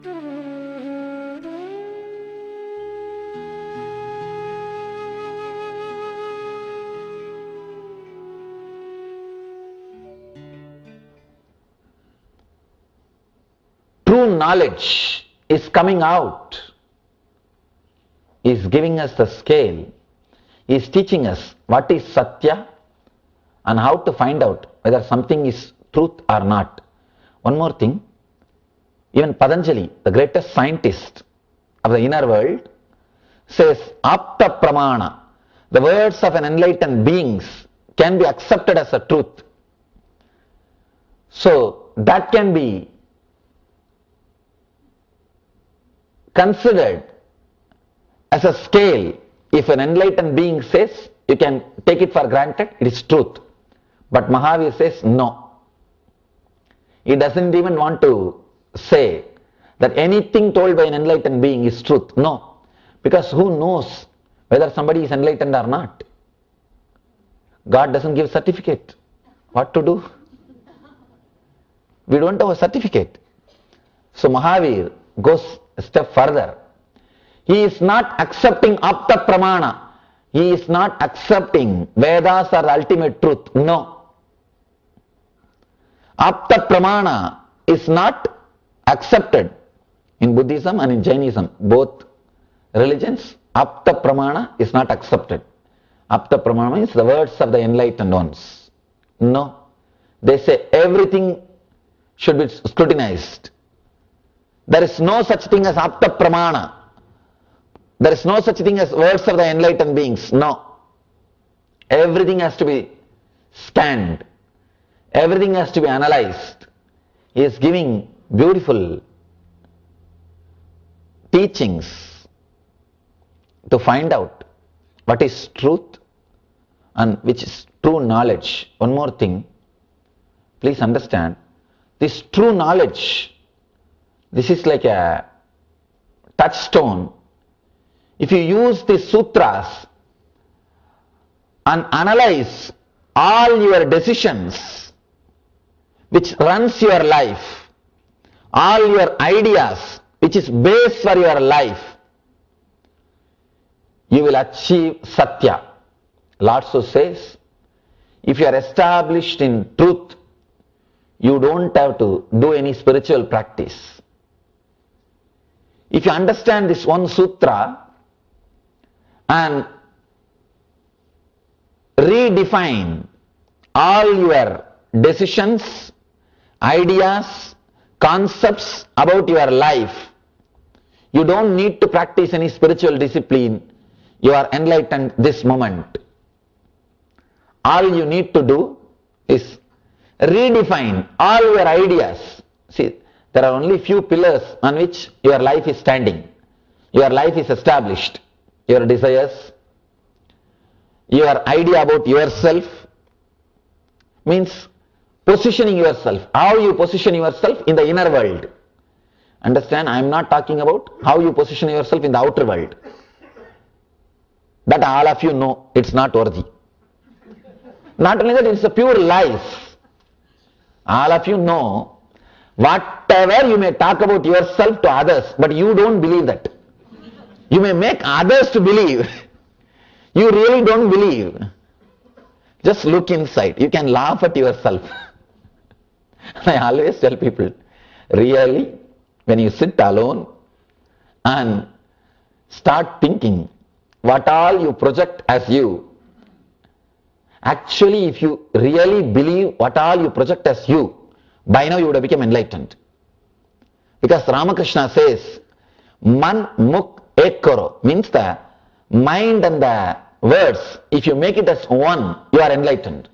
True knowledge is coming out, is giving us the scale, is teaching us what is Satya and how to find out whether something is truth or not. One more thing, even Patanjali, the greatest scientist of the inner world, says Apta Pramana, the words of an enlightened beings can be accepted as a truth. So that can be considered as a scale. If an enlightened being says, you can take it for granted, it is truth. But Mahavir says no. He doesn't even want to say that anything told by an enlightened being is truth. No. Because who knows whether somebody is enlightened or not? God doesn't give certificate. What to do? We don't have a certificate. So Mahavir goes a step further. He is not accepting Apta Pramana. He is not accepting Vedas are the ultimate truth. No. Apta Pramana is not accepted in Buddhism and in Jainism. Both religions, Apta Pramana is not accepted. Apta Pramana means the words of the enlightened ones. No. They say everything should be scrutinized. There is no such thing as Apta Pramana. There is no such thing as words of the enlightened beings. No. Everything has to be scanned. Everything has to be analyzed. He is giving beautiful teachings to find out what is truth and which is true knowledge. One more thing, please understand, this true knowledge, this is like a touchstone. If you use these sutras and analyze all your decisions which runs your life, all your ideas which is base for your life, you will achieve Satya. Lord so says, if you are established in truth, you don't have to do any spiritual practice. If you understand this one sutra and redefine all your decisions, ideas, concepts about your life, you don't need to practice any spiritual discipline. You are enlightened this moment. All you need to do is redefine all your ideas. See, there are only few pillars on which your life is standing. Your life is established. Your desires, your idea about yourself, means positioning yourself. How you position yourself in the inner world. Understand, I am not talking about how you position yourself in the outer world. That all of you know it's not worthy. Not only that, it's a pure life. All of you know whatever you may talk about yourself to others, but you don't believe that. You may make others to believe. You really don't believe. Just look inside. You can laugh at yourself. I always tell people, really, when you sit alone and start thinking what all you project as you, actually if you really believe what all you project as you, by now you would have become enlightened. Because Ramakrishna says, Man Muk Ek Karo, means the mind and the words, if you make it as one, you are enlightened.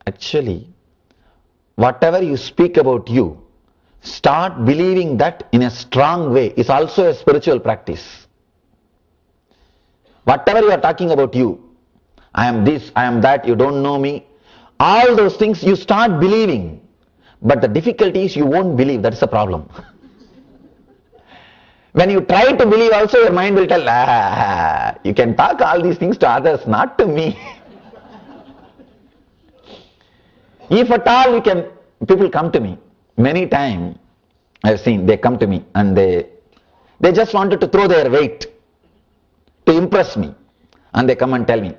Actually, whatever you speak about you, start believing that in a strong way is also a spiritual practice. Whatever you are talking about you, I am this, I am that, you don't know me, all those things you start believing. But the difficulty is you won't believe, that's the problem. When you try to believe also, your mind will tell, you can talk all these things to others, not to me. If at all people come to me, Many times I've seen they come to me and they just wanted to throw their weight to impress me. And they come and tell me,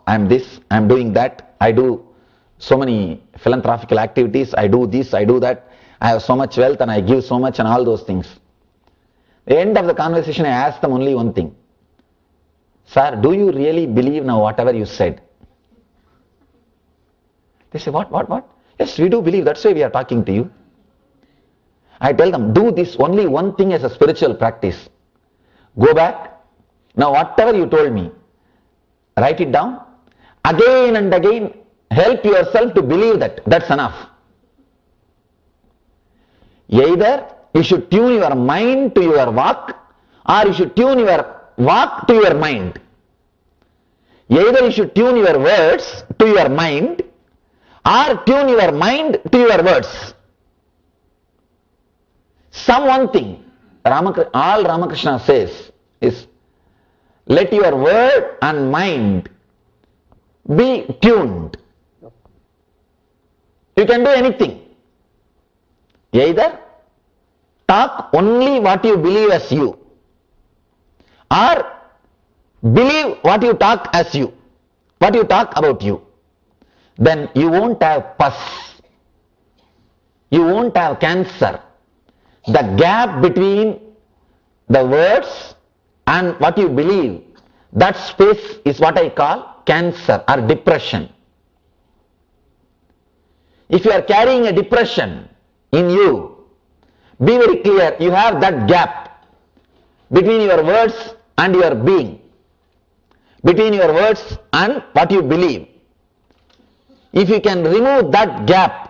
I'm this, I'm doing that, I do so many philanthropical activities, I do this, I do that, I have so much wealth and I give so much and all those things. At the end of the conversation, I ask them only one thing. Sir, do you really believe now whatever you said? They say, what? Yes, we do believe, that's why we are talking to you. I tell them, do this only one thing as a spiritual practice. Go back. Now whatever you told me, write it down. Again and again, help yourself to believe that. That's enough. Either you should tune your mind to your walk, or you should tune your walk to your mind. Either you should tune your words to your mind, or tune your mind to your words. One thing all Ramakrishna says is, let your word and mind be tuned. You can do anything. Either talk only what you believe as you, or believe what you talk as you, what you talk about you. Then you won't have pus. You won't have cancer. The gap between the words and what you believe, that space is what I call cancer or depression. If you are carrying a depression in you, be very clear, you have that gap between your words and your being, between your words and what you believe. If you can remove that gap,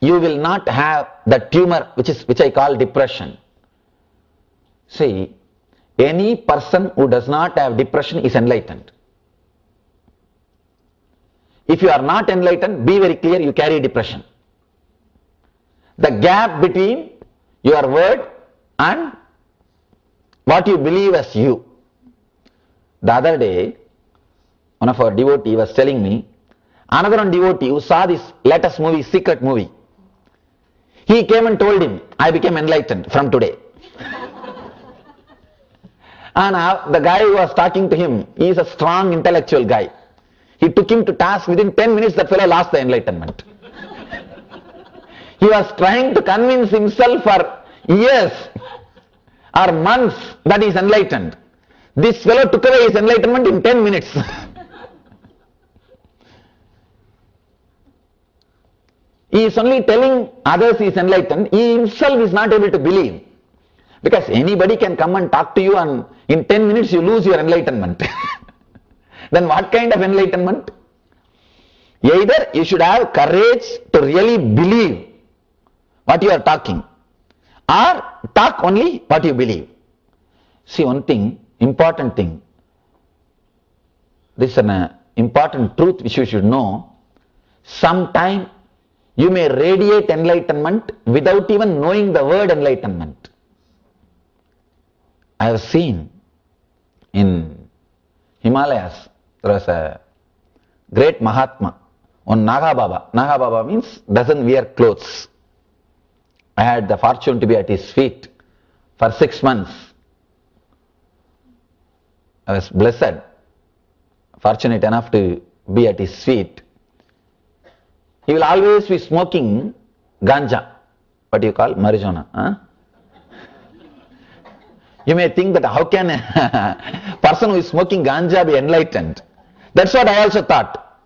you will not have the tumor which I call depression. See, any person who does not have depression is enlightened. If you are not enlightened, be very clear, you carry depression. The gap between your word and what you believe as you. The other day, one of our devotees was telling me, another one devotee who saw this latest movie, Secret movie, he came and told him, I became enlightened from today. And the guy who was talking to him, he is a strong intellectual guy. He took him to task. Within 10 minutes, that fellow lost the enlightenment. He was trying to convince himself for years or months that he is enlightened. This fellow took away his enlightenment in 10 minutes. He is only telling others he is enlightened. He himself is not able to believe. Because anybody can come and talk to you and in 10 minutes you lose your enlightenment. Then what kind of enlightenment? Either you should have courage to really believe what you are talking, or talk only what you believe. See, one thing, important thing, this is an important truth which you should know. Sometime you may radiate enlightenment without even knowing the word enlightenment. I have seen in Himalayas, there was a great Mahatma, one Naga Baba. Naga Baba means doesn't wear clothes. I had the fortune to be at his feet for 6 months. I was blessed, fortunate enough to be at his feet. He will always be smoking ganja, what do you call, marijuana. Huh? You may think that how can a person who is smoking ganja be enlightened? That's what I also thought.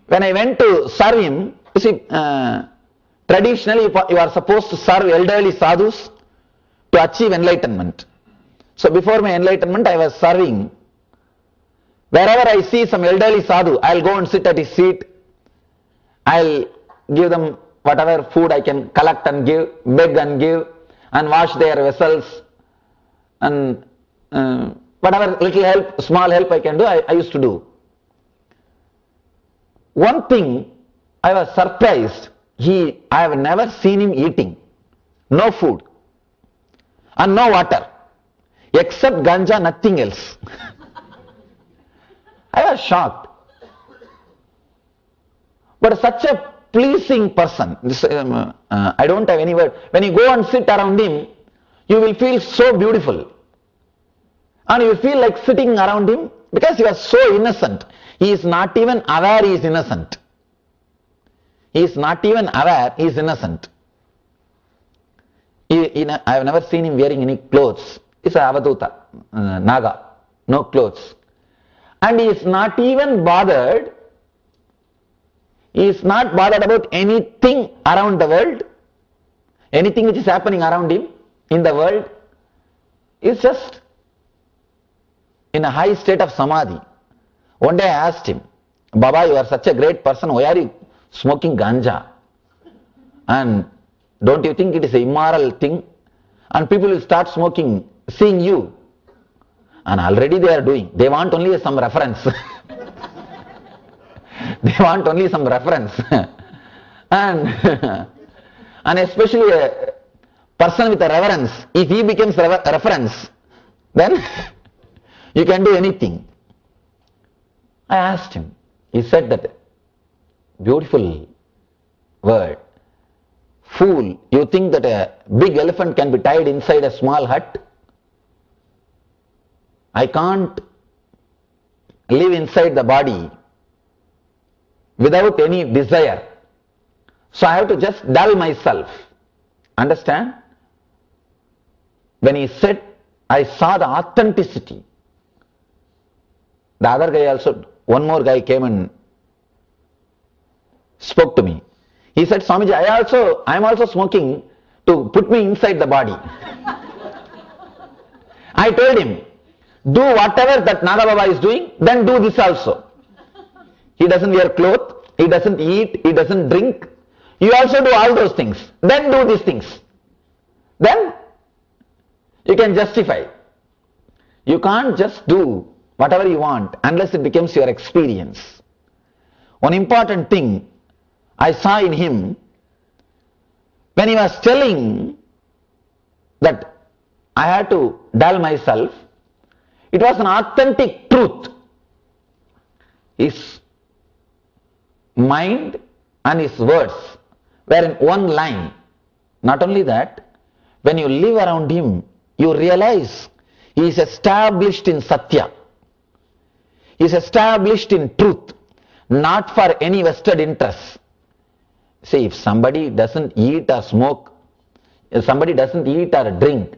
When I went to serve him, you see, traditionally you are supposed to serve elderly sadhus to achieve enlightenment. So before my enlightenment, I was serving. Wherever I see some elderly sadhu, I'll go and sit at his feet. I'll give them whatever food I can collect and give, beg and give, and wash their vessels, and whatever little help, small help I can do, I used to do. One thing, I was surprised, I have never seen him eating, no food, and no water, except ganja, nothing else. I was shocked. But such a pleasing person. I don't have any word. When you go and sit around him, you will feel so beautiful. And you feel like sitting around him because you are so innocent. He is not even aware he is innocent. He is not even aware he is innocent. I have never seen him wearing any clothes. He is a Avaduta, Naga, no clothes. And he is not even bothered. He is not bothered about anything around the world. Anything which is happening around him in the world is just in a high state of samadhi. One day I asked him, Baba, you are such a great person, why are you smoking ganja? And don't you think it is an immoral thing? And people will start smoking, seeing you. And already they are doing. They want only some reference. They want only some reference. and especially a person with a reverence, if he becomes a reference, then you can do anything. I asked him. He said that beautiful word. Fool, you think that a big elephant can be tied inside a small hut? I can't live inside the body without any desire. So I have to just dull myself. Understand? When he said, I saw the authenticity. The other guy also, one more guy came and spoke to me. He said, Swamiji, I am also smoking to put me inside the body. I told him, do whatever that Naga Baba is doing, then do this also. He doesn't wear clothes, he doesn't eat, he doesn't drink. You also do all those things. Then do these things. Then you can justify. You can't just do whatever you want unless it becomes your experience. One important thing I saw in him, when he was telling that I had to dull myself, it was an authentic truth. His mind and his words were in one line. Not only that, when you live around him, you realize he is established in Satya. He is established in truth, not for any vested interest. See, if somebody doesn't eat or smoke, if somebody doesn't eat or drink,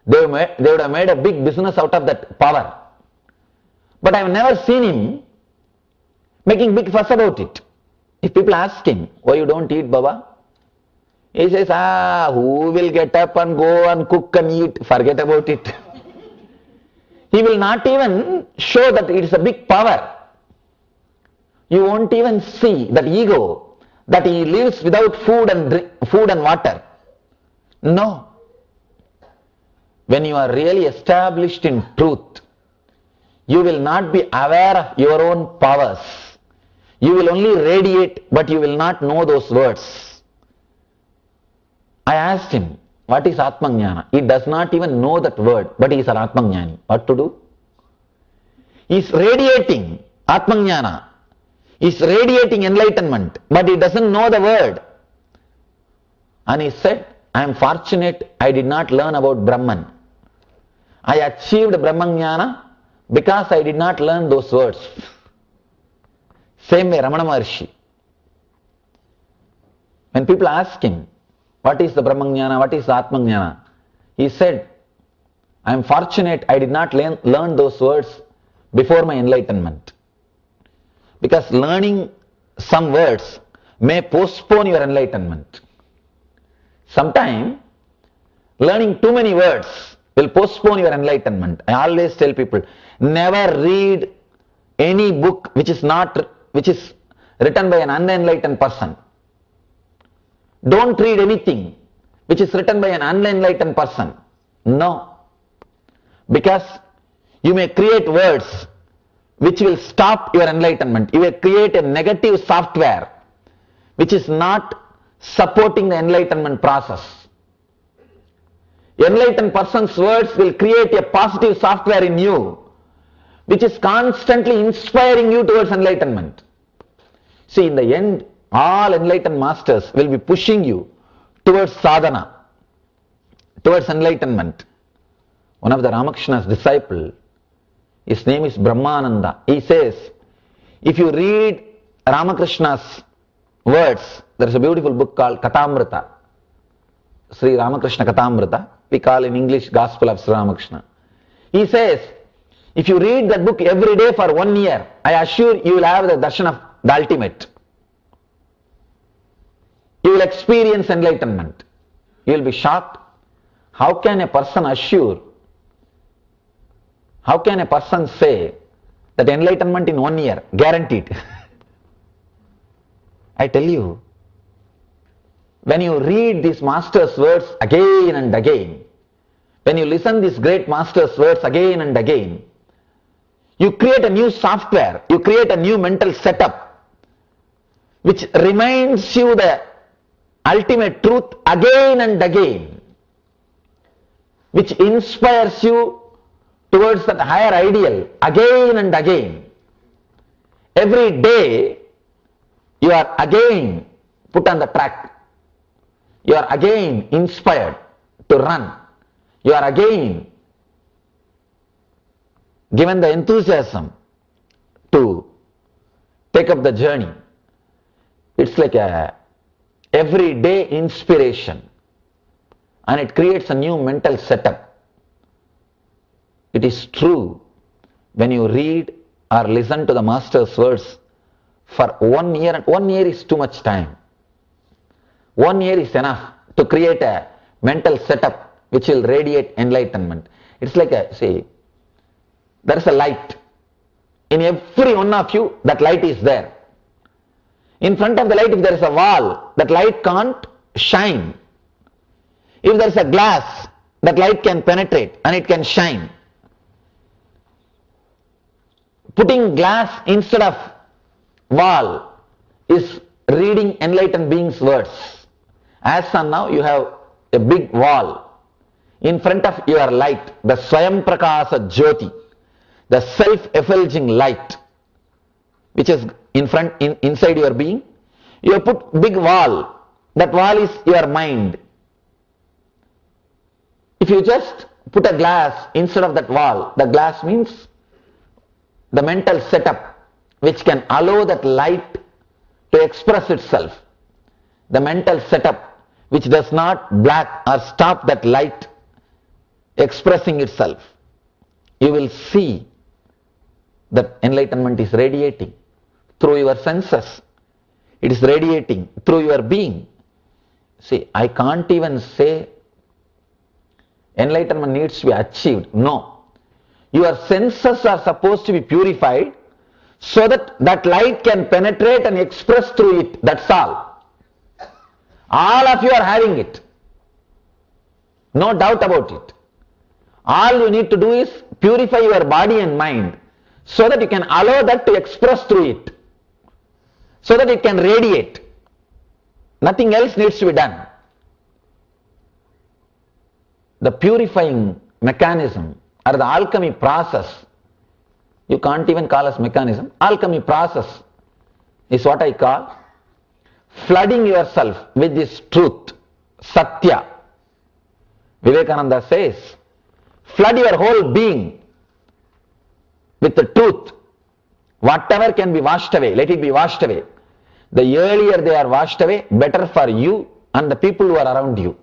they would have made a big business out of that power. But I have never seen him making big fuss about it. If people ask him, why you don't eat, Baba? He says, who will get up and go and cook and eat? Forget about it. He will not even show that it is a big power. You won't even see that ego, that he lives without food and water. No. When you are really established in truth, you will not be aware of your own powers. You will only radiate, but you will not know those words. I asked him, what is Atmajnana? He does not even know that word, but he is an Atmajnani. What to do? He is radiating Atmajnana. He is radiating enlightenment, but he doesn't know the word. And he said, I am fortunate I did not learn about Brahman. I achieved Brahmajnana because I did not learn those words. Same way Ramana Maharshi. When people ask him, what is the Brahmajnana, what is the Atmajnana? He said, I am fortunate I did not learn those words before my enlightenment. Because learning some words may postpone your enlightenment. Sometimes learning too many words will postpone your enlightenment. I always tell people, never read any book which is written by an unenlightened person. Don't read anything which is written by an unenlightened person. No. Because you may create words which will stop your enlightenment. You will create a negative software which is not supporting the enlightenment process. Enlightened person's words will create a positive software in you which is constantly inspiring you towards enlightenment. See, in the end, All enlightened masters will be pushing you towards sadhana, towards enlightenment. One of the Ramakrishna's disciple, his name is Brahmananda. He says, if you read Ramakrishna's words, there is a beautiful book called Kathamrita, Sri Ramakrishna Kathamrita, we call in English Gospel of Sri Ramakrishna. He says, if you read that book every day for 1 year, I assure you will have the darshan of the ultimate. You will experience enlightenment. You will be shocked. How can a person assure, how can a person say that enlightenment in 1 year, guaranteed? I tell you, when you read these master's words again and again, when you listen these great master's words again and again, you create a new software, you create a new mental setup, which reminds you the ultimate truth again and again, which inspires you towards that higher ideal again and again. Every day, you are again put on the track. You are again inspired to run. You are again given the enthusiasm to take up the journey. It's like a everyday inspiration, and it creates a new mental setup. It is true, when you read or listen to the master's words for 1 year, and 1 year is too much time. 1 year is enough to create a mental setup which will radiate enlightenment. It's like there is a light. In every one of you, that light is there. In front of the light, if there is a wall, that light can't shine. If there is a glass, that light can penetrate and it can shine. Putting glass instead of wall is reading enlightened beings' words. As of now, you have a big wall. In front of your light, the Swayam Prakasa Jyoti, the self-effulging light, which is inside your being, you have put big wall. That wall is your mind. If you just put a glass instead of that wall, the glass means the mental setup which can allow that light to express itself. The mental setup which does not block or stop that light expressing itself. You will see that enlightenment is radiating through your senses. It is radiating through your being. See, I can't even say enlightenment needs to be achieved. No. Your senses are supposed to be purified so that that light can penetrate and express through it. That's all. All of you are having it. No doubt about it. All you need to do is purify your body and mind so that you can allow that to express through it, so that it can radiate. Nothing else needs to be done. The purifying mechanism or the alchemy process, you can't even call as mechanism, alchemy process is what I call flooding yourself with this truth, Satya. Vivekananda says, flood your whole being with the truth. Whatever can be washed away, let it be washed away. The earlier they are washed away, better for you and the people who are around you.